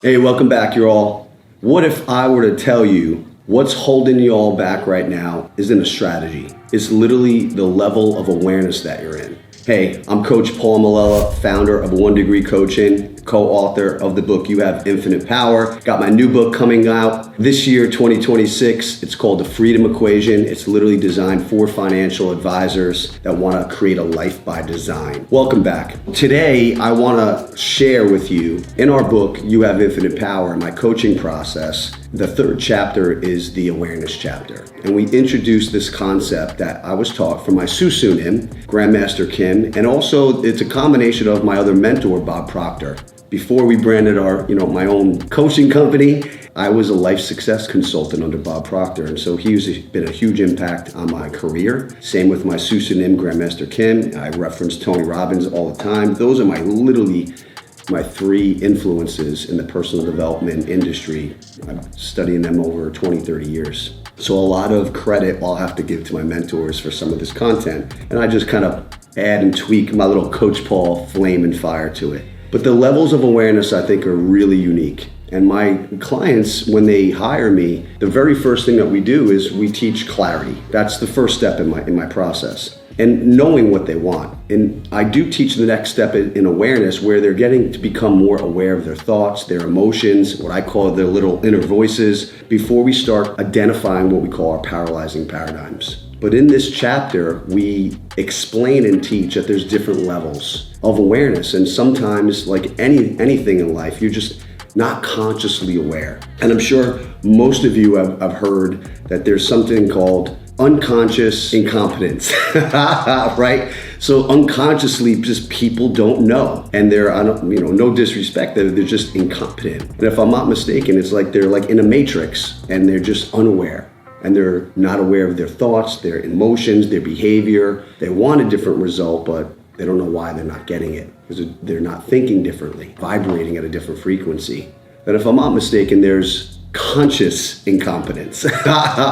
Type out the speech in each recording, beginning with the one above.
Hey, welcome back, you all. What if I were to tell you what's holding you all back right now isn't a strategy? It's literally the level of awareness that you're in. Hey, I'm Coach Paul Malala, founder of One Degree Coaching, co-author of the book You Have Infinite Power. Got my new book coming out this year, 2026. It's called The Freedom Equation. It's literally designed for financial advisors that want to create a life by design. Welcome back. Today, I want to share with you, in our book, You Have Infinite Power, my coaching process, the third chapter is the awareness chapter. And we introduced this concept that I was taught from my susunim, Grandmaster Kim, and also it's a combination of my other mentor, Bob Proctor. Before we branded our, my own coaching company, I was a life success consultant under Bob Proctor. And so he's been a huge impact on my career. Same with my susunim, Grandmaster Kim. I reference Tony Robbins all the time. Those are my three influences in the personal development industry. I'm studying them over 20, 30 years. So a lot of credit I'll have to give to my mentors for some of this content. And I just kind of add and tweak my little Coach Paul flame and fire to it. But the levels of awareness I think are really unique. And my clients, when they hire me, the very first thing that we do is we teach clarity. That's the first step in my process. And knowing what they want. And I do teach the next step in awareness, where they're getting to become more aware of their thoughts, their emotions, what I call their little inner voices, before we start identifying what we call our paralyzing paradigms. But in this chapter, we explain and teach that there's different levels of awareness. And sometimes, like anything in life, you're just not consciously aware. And I'm sure most of you have heard that there's something called unconscious incompetence, right? So unconsciously, just people don't know, and they're, no disrespect, they're just incompetent. And if I'm not mistaken, it's like they're like in a matrix, and they're just unaware, and they're not aware of their thoughts, their emotions, their behavior. They want a different result, but they don't know why they're not getting it, because they're not thinking differently, vibrating at a different frequency. And if I'm not mistaken, there's conscious incompetence,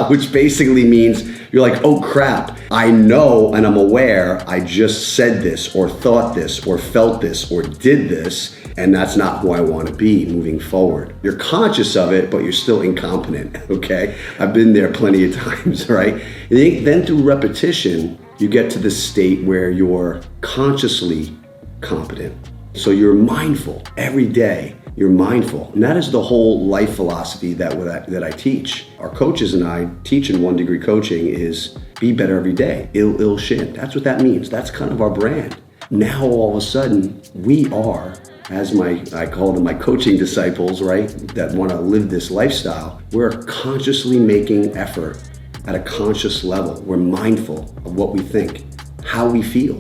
which basically means you're like, oh crap, I know and I'm aware I just said this or thought this or felt this or did this, and that's not who I want to be moving forward. You're conscious of it, but you're still incompetent, okay? I've been there plenty of times, right? Then through repetition, you get to this state where you're consciously competent. So you're mindful every day. You're mindful. And that is the whole life philosophy that I teach. Our coaches and I teach in One Degree Coaching is be better every day. Ill shin. That's what that means. That's kind of our brand. Now all of a sudden, we are, as I call them my coaching disciples, right? That want to live this lifestyle. We're consciously making effort at a conscious level. We're mindful of what we think, how we feel,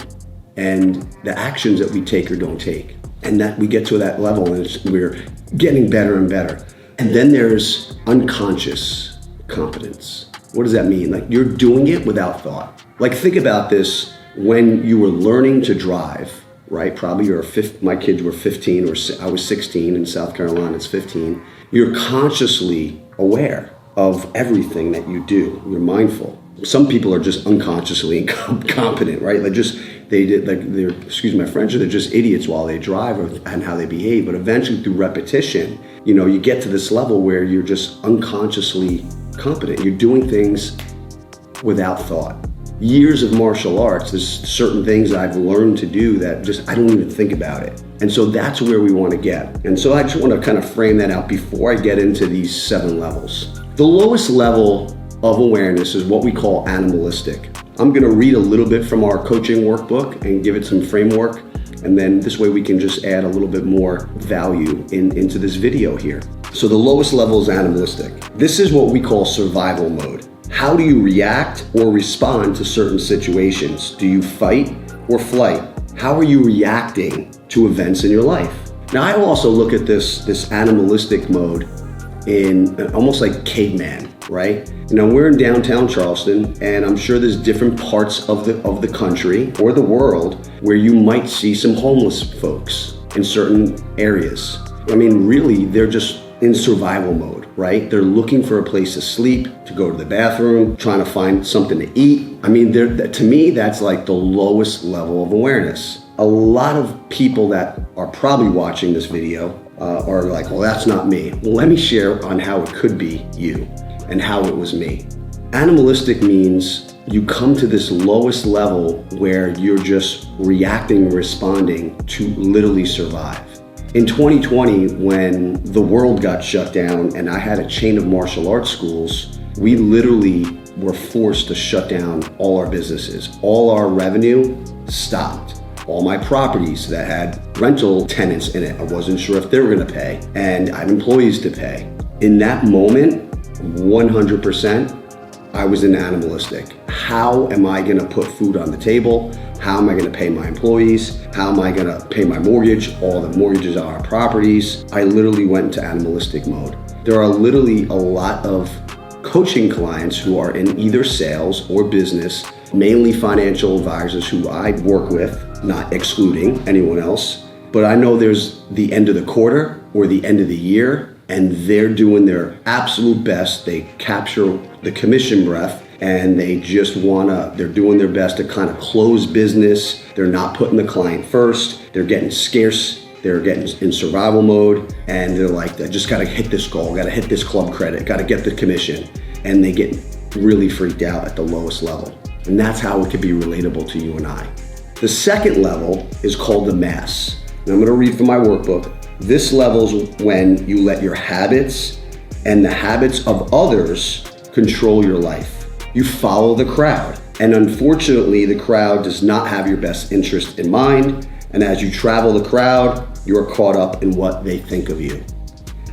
and the actions that we take or don't take. And that we get to that level, and we're getting better and better. And then there's unconscious competence. What does that mean? Like, you're doing it without thought. Like, think about this when you were learning to drive, right? Probably my kids were 15, or I was 16 in South Carolina, it's 15. You're consciously aware of everything that you do. You're mindful. Some people are just unconsciously incompetent, right? They're, excuse my French, they're just idiots while they drive and how they behave. But eventually through repetition, you get to this level where you're just unconsciously competent. You're doing things without thought. Years of martial arts, there's certain things I've learned to do that just, I don't even think about it. And so that's where we want to get. And so I just want to kind of frame that out before I get into these 7 levels. The lowest level of awareness is what we call animalistic. I'm going to read a little bit from our coaching workbook and give it some framework, and then this way we can just add a little bit more value into this video here. So the lowest level is animalistic. This is what we call survival mode. How do you react or respond to certain situations? Do you fight or flight? How are you reacting to events in your life? Now, I also look at this animalistic mode in almost like caveman, right? We're in downtown Charleston, and I'm sure there's different parts of the country or the world where you might see some homeless folks in certain areas. Really, they're just in survival mode, right? They're looking for a place to sleep, to go to the bathroom, trying to find something to eat. To me, that's like the lowest level of awareness. A lot of people that are probably watching this video are like, well, that's not me. Well, let me share on how it could be you and how it was me. Animalistic means you come to this lowest level where you're just reacting, responding to literally survive. In 2020, when the world got shut down and I had a chain of martial arts schools, we literally were forced to shut down all our businesses. All our revenue stopped. All my properties that had rental tenants in it, I wasn't sure if they were gonna pay, and I had employees to pay. In that moment, 100%, I was in animalistic. How am I gonna put food on the table? How am I gonna pay my employees? How am I gonna pay my mortgage? All the mortgages on our properties. I literally went into animalistic mode. There are literally a lot of coaching clients who are in either sales or business, mainly financial advisors who I work with, not excluding anyone else. But I know there's the end of the quarter or the end of the year, and they're doing their absolute best. They capture the commission breath, and they just they're doing their best to kind of close business. They're not putting the client first. They're getting scarce. They're getting in survival mode, and they're like, I just gotta hit this goal, gotta hit this club credit, gotta get the commission. And they get really freaked out at the lowest level. And that's how it could be relatable to you and I. The second level is called the mass. And I'm gonna read from my workbook. This level's when you let your habits and the habits of others control your life. You follow the crowd. And unfortunately, the crowd does not have your best interest in mind. And as you travel the crowd, you are caught up in what they think of you.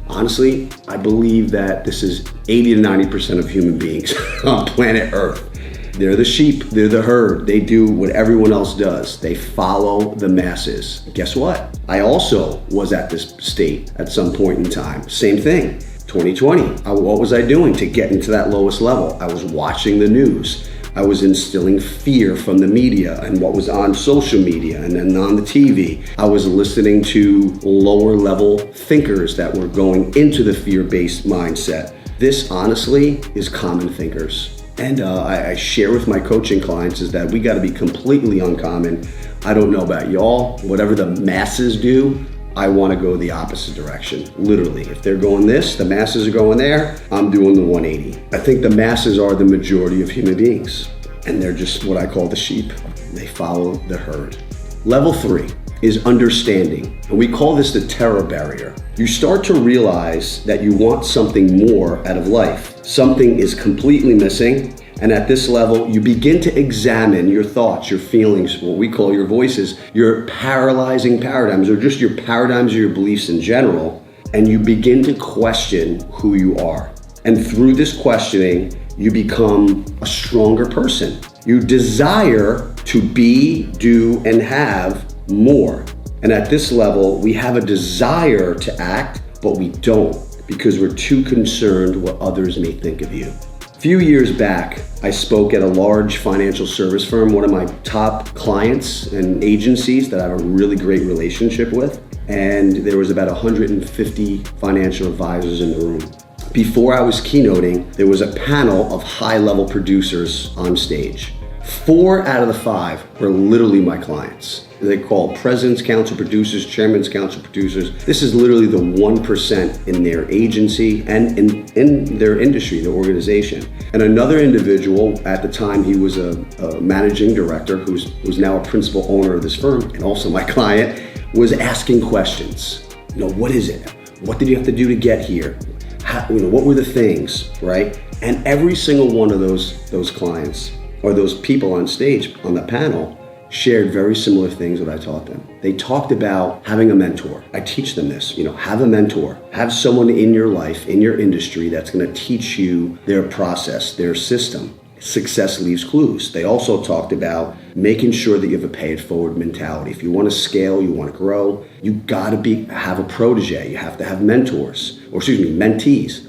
Honestly, I believe that this is 80 to 90% of human beings on planet Earth. They're the sheep, they're the herd. They do what everyone else does. They follow the masses. Guess what? I also was at this state at some point in time. Same thing. 2020, what was I doing to get into that lowest level? I was watching the news. I was instilling fear from the media and what was on social media and then on the TV. I was listening to lower level thinkers that were going into the fear-based mindset. This honestly is common thinkers. And I share with my coaching clients is that we gotta be completely uncommon. I don't know about y'all, whatever the masses do, I wanna go the opposite direction, literally. If they're going this, the masses are going there, I'm doing the 180. I think the masses are the majority of human beings, and they're just what I call the sheep. They follow the herd. Level 3 is understanding, and we call this the terror barrier. You start to realize that you want something more out of life. Something is completely missing, and at this level, you begin to examine your thoughts, your feelings, what we call your voices, your paralyzing paradigms, or just your paradigms or your beliefs in general, and you begin to question who you are. And through this questioning, you become a stronger person. You desire to be, do, and have more. And at this level, we have a desire to act, but we don't because we're too concerned what others may think of you. A few years back, I spoke at a large financial service firm, one of my top clients and agencies that I have a really great relationship with. And there was about 150 financial advisors in the room. Before I was keynoting, there was a panel of high-level producers on stage. 4 out of the 5 were literally my clients. They call presidents, council producers, chairman's council producers. This is literally the 1% in their agency and in their industry, their organization. And another individual, at the time he was a managing director who's now a principal owner of this firm and also my client, was asking questions. What is it? What did you have to do to get here? What were the things, right? And every single one of those clients or those people on stage on the panel shared very similar things that I taught them. They talked about having a mentor. I teach them this, have a mentor. Have someone in your life, in your industry that's gonna teach you their process, their system. Success leaves clues. They also talked about making sure that you have a pay it forward mentality. If you wanna scale, you wanna grow, you gotta have a protege. You have to have mentees.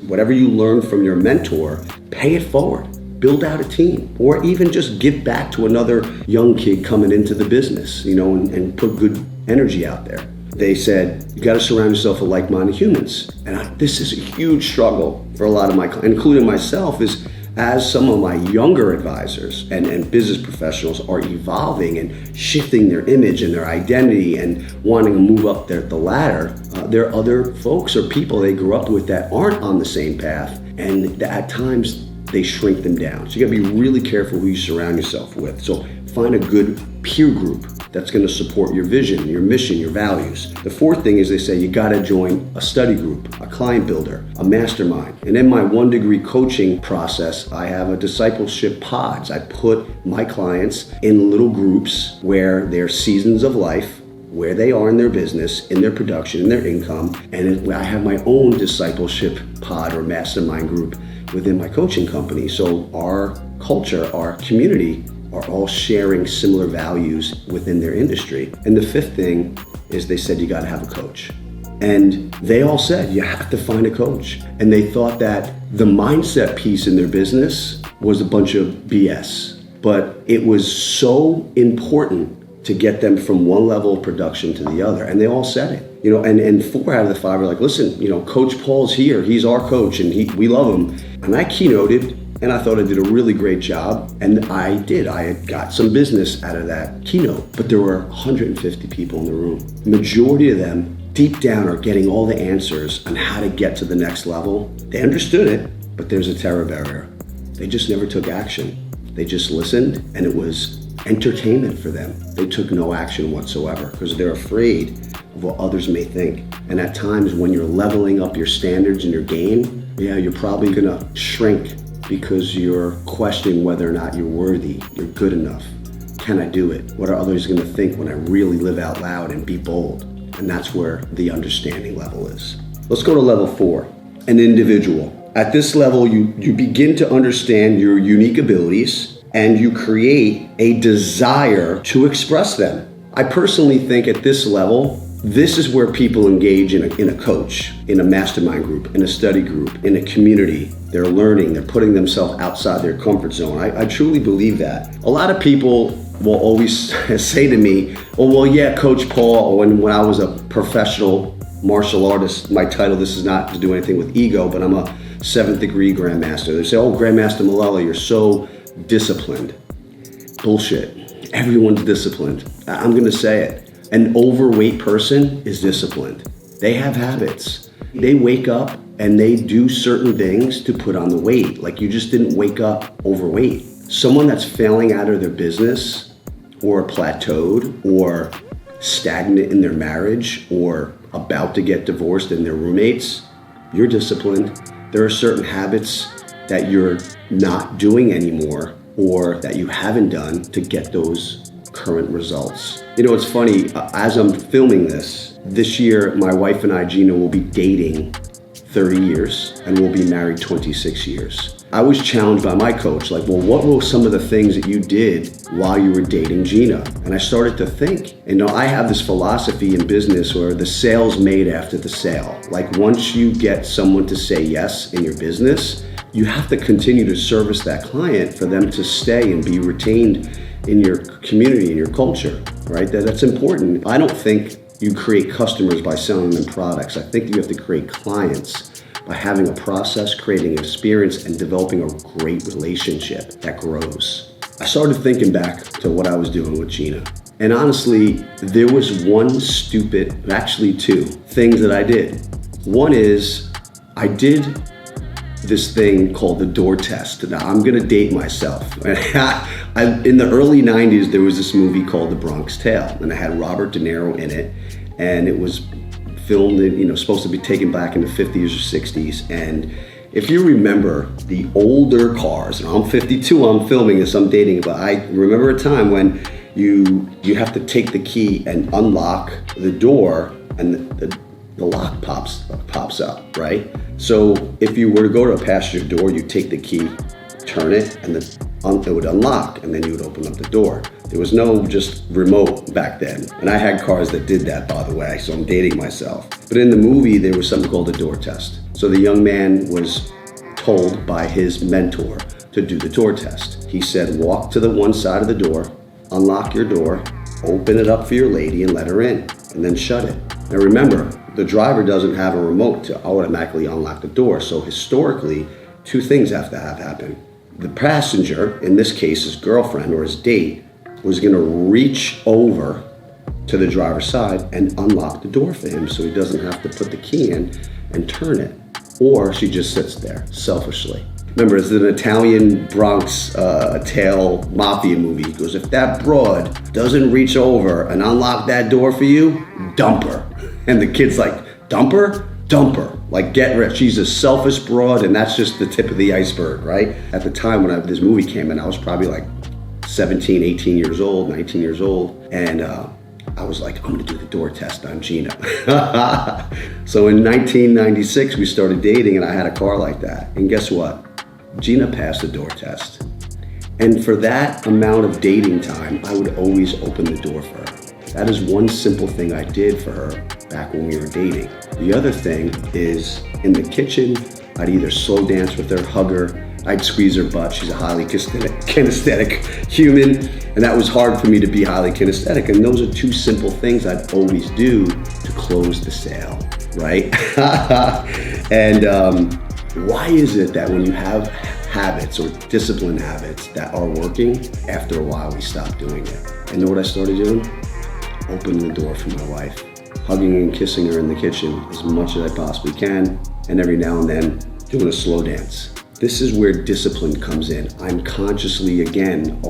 Whatever you learn from your mentor, pay it forward. Build out a team, or even just give back to another young kid coming into the business, and put good energy out there. They said, you gotta surround yourself with like-minded humans. And this is a huge struggle for a lot of my clients, including myself, is As some of my younger advisors and business professionals are evolving and shifting their image and their identity and wanting to move up the ladder, there are other folks or people they grew up with that aren't on the same path, and at times they shrink them down. So you gotta be really careful who you surround yourself with. So find a good peer group that's going to support your vision, your mission, your values. The fourth thing is they say you got to join a study group, a client builder, a mastermind. And in my 1-degree coaching process, I have a discipleship pods. I put my clients in little groups where their seasons of life, where they are in their business, in their production, in their income, and I have my own discipleship pod or mastermind group within my coaching company. So our culture, our community, are all sharing similar values within their industry. And the fifth thing is they said you got to have a coach. And they all said you have to find a coach. And they thought that the mindset piece in their business was a bunch of BS. But it was so important to get them from one level of production to the other. And they all said it. And 4 out of the 5 are like, listen, Coach Paul's here. He's our coach and we love him. And I keynoted. And I thought I did a really great job, and I did. I had got some business out of that keynote, but there were 150 people in the room. The majority of them, deep down, are getting all the answers on how to get to the next level. They understood it, but there's a terror barrier. They just never took action. They just listened, and it was entertainment for them. They took no action whatsoever because they're afraid of what others may think. And at times when you're leveling up your standards and your game, you're probably gonna shrink because you're questioning whether or not you're worthy, you're good enough. Can I do it? What are others gonna think when I really live out loud and be bold? And that's where the understanding level is. Let's go to level 4, an individual. At this level, you begin to understand your unique abilities and you create a desire to express them. I personally think at this level, this is where people engage in a coach, in a mastermind group, in a study group, in a community. They're learning, they're putting themselves outside their comfort zone. I truly believe that. A lot of people will always say to me, Coach Paul, when I was a professional martial artist, my title, this is not to do anything with ego, but I'm a 7th degree grandmaster. They say, Grandmaster Malala, you're so disciplined. Bullshit. Everyone's disciplined. I'm gonna say it. An overweight person is disciplined. They have habits. They wake up and they do certain things to put on the weight. Like you just didn't wake up overweight. Someone that's failing out of their business or plateaued or stagnant in their marriage or about to get divorced and their roommates, you're disciplined. There are certain habits that you're not doing anymore or that you haven't done to get those current results. It's funny, as I'm filming this year, my wife and I, Gina, will be dating 30 years and we'll be married 26 years. I was challenged by my coach, what were some of the things that you did while you were dating Gina? And I started to think, I have this philosophy in business where the sale's made after the sale. Once you get someone to say yes in your business, you have to continue to service that client for them to stay and be retained in your community, in your culture, right? That's important. I don't think you create customers by selling them products. I think you have to create clients by having a process, creating an experience, and developing a great relationship that grows. I started thinking back to what I was doing with Gina. And honestly, there was actually 2 things that I did. One is I did this thing called the door test. Now I'm gonna date myself. In the early 90s, there was this movie called The Bronx Tale, and it had Robert De Niro in it, and it was filmed, supposed to be taken back in the 50s or 60s. And if you remember the older cars, and I'm 52, I'm filming this, I'm dating, but I remember a time when you have to take the key and unlock the door, and the lock pops up, right? So if you were to go to a passenger door, you take the key, turn it, and it would unlock, and then you would open up the door. There was no just remote back then. And I had cars that did that, by the way, so I'm dating myself. But in the movie, there was something called a door test. So the young man was told by his mentor to do the door test. He said, walk to the one side of the door, unlock your door, open it up for your lady and let her in, and then shut it. Now remember, the driver doesn't have a remote to automatically unlock the door. So historically, 2 things have to have happen. the passenger, in this case his girlfriend or his date, was going to reach over to the driver's side and unlock the door for him so he doesn't have to put the key in and turn it. Or she just sits there selfishly. Remember, it's an Italian Bronx Tale mafia movie. He goes, if that broad doesn't reach over and unlock that door for you, dump her. And the kid's like, dump her? Dump her. Like, get rich. She's a selfish broad, and that's just the tip of the iceberg, right? At the time when this movie came in, I was probably like 17, 18 years old, 19 years old. And I was like, I'm gonna do the door test on Gina. So in 1996, we started dating, and I had a car like that. And guess what? Gina passed the door test. And for that amount of dating time, I would always open the door for her. That is one simple thing I did for her back when we were dating. The other thing is, in the kitchen, I'd either slow dance with her, hug her, I'd squeeze her butt. She's a highly kinesthetic human, and that was hard for me to be highly kinesthetic. And those are two simple things I'd always do to close the sale, right? And why is it that when you have habits or discipline habits that are working, after a while we stop doing it? And you know what I started doing? Opening the door for my wife, hugging and kissing her in the kitchen as much as I possibly can, and every now and then doing a slow dance. This is where discipline comes in. I'm consciously, again,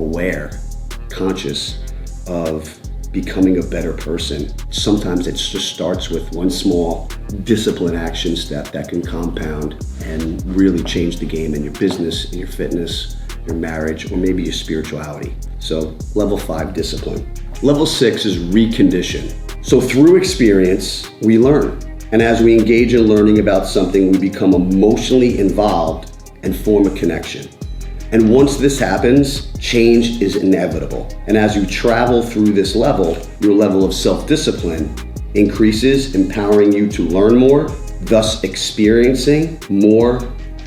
conscious of becoming a better person. Sometimes it just starts with one small discipline action step that can compound and really change the game in your business, in your fitness, your marriage, or maybe your spirituality. So level 5, discipline. Level 6 is recondition. So through experience, we learn. And as we engage in learning about something, we become emotionally involved and form a connection. And once this happens, change is inevitable. And as you travel through this level, your level of self-discipline increases, empowering you to learn more, thus experiencing more,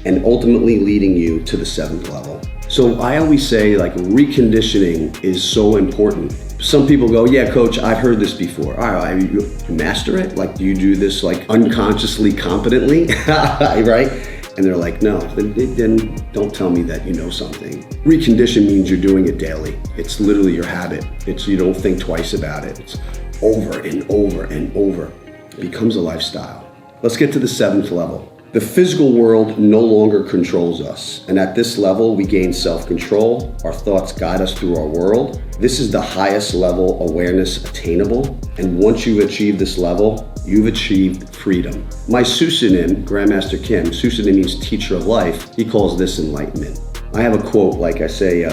and ultimately leading you to the 7th level. So I always say, like, reconditioning is so important. Some people go, yeah, coach, I've heard this before. All right, you master it? Like, do you do this like unconsciously, competently, right? And they're like, no, then don't tell me that you know something. Recondition means you're doing it daily. It's literally your habit. You don't think twice about it. It's over and over and over. It becomes a lifestyle. Let's get to the 7th level. The physical world no longer controls us. And at this level, we gain self-control. Our thoughts guide us through our world. This is the highest level awareness attainable. And once you've achieved this level, you've achieved freedom. My pseudonym, Grandmaster Kim, pseudonym means teacher of life. He calls this enlightenment. I have a quote, like I say,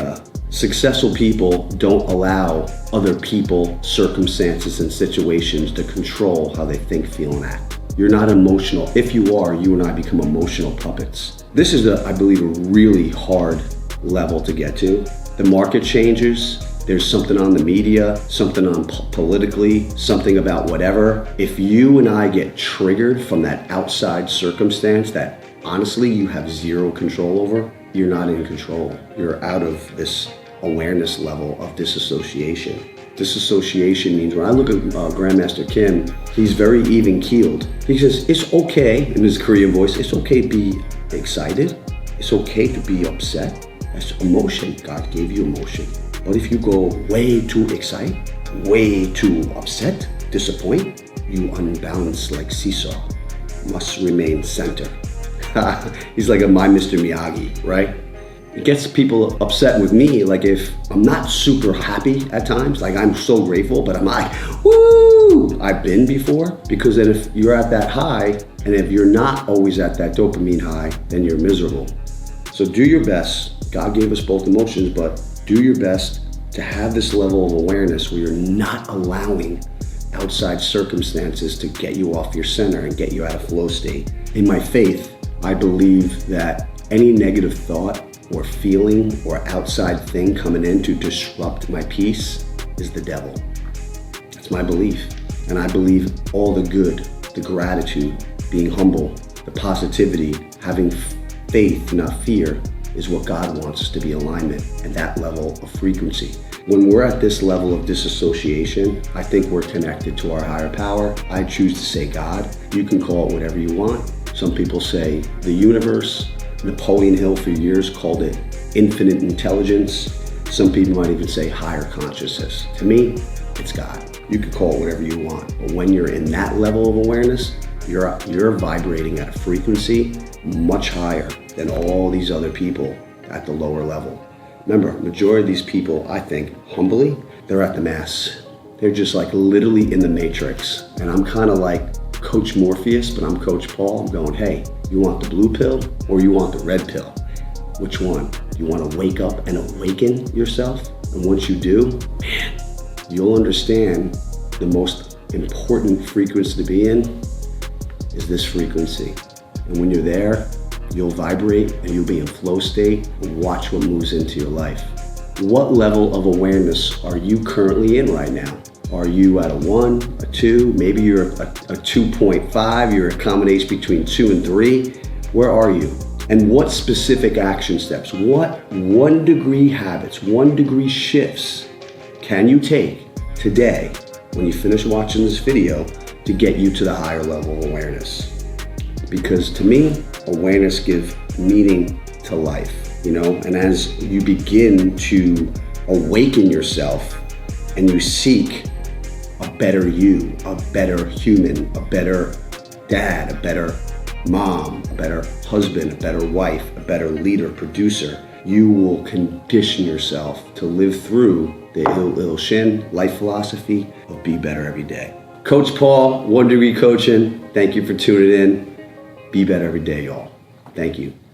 successful people don't allow other people, circumstances, and situations to control how they think, feel, and act. You're not emotional. If you are, you and I become emotional puppets. This is, I believe, a really hard level to get to. The market changes. There's something on the media, something on politically, something about whatever. If you and I get triggered from that outside circumstance that honestly you have zero control over, you're not in control. You're out of this awareness level of disassociation. Disassociation means, when I look at Grandmaster Kim, he's very even-keeled. He says, it's okay, in his Korean voice, it's okay to be excited. It's okay to be upset. That's emotion. God gave you emotion. But if you go way too excited, way too upset, disappoint, you unbalance like seesaw. Must remain center. He's like my Mr. Miyagi, right? It gets people upset with me, like if I'm not super happy at times, like I'm so grateful, but I'm like, woo! I've been before, because then if you're at that high, and if you're not always at that dopamine high, then you're miserable. So do your best. God gave us both emotions, but do your best to have this level of awareness where you're not allowing outside circumstances to get you off your center and get you out of flow state. In my faith, I believe that any negative thought or feeling or outside thing coming in to disrupt my peace is the devil. That's my belief. And I believe all the good, the gratitude, being humble, the positivity, having faith, not fear, is what God wants us to be, alignment and that level of frequency. When we're at this level of disassociation, I think we're connected to our higher power. I choose to say God. You can call it whatever you want. Some people say the universe. Napoleon Hill for years called it infinite intelligence. Some people might even say higher consciousness. To me, it's God. You could call it whatever you want, but when you're in that level of awareness, you're vibrating at a frequency much higher than all these other people at the lower level. Remember, majority of these people, I think, humbly, they're at the mass. They're just like literally in the matrix. And I'm kind of like Coach Morpheus, but I'm Coach Paul. I'm going, hey, you want the blue pill or you want the red pill? Which one? You want to wake up and awaken yourself? And once you do, man, you'll understand the most important frequency to be in is this frequency. And when you're there, you'll vibrate and you'll be in flow state and watch what moves into your life. What level of awareness are you currently in right now? Are you at a 1, a 2? Maybe you're a 2.5. You're a combination between 2 and 3. Where are you? And what specific action steps, what 1 degree habits, 1 degree shifts can you take today when you finish watching this video to get you to the higher level of awareness? Because to me, awareness gives meaning to life, and as you begin to awaken yourself and you seek a better you, a better human, a better dad, a better mom, a better husband, a better wife, a better leader, producer, you will condition yourself to live through the Il Shin life philosophy of be better every day. Coach Paul, 1 Degree Coaching. Thank you for tuning in. Be better every day, y'all. Thank you.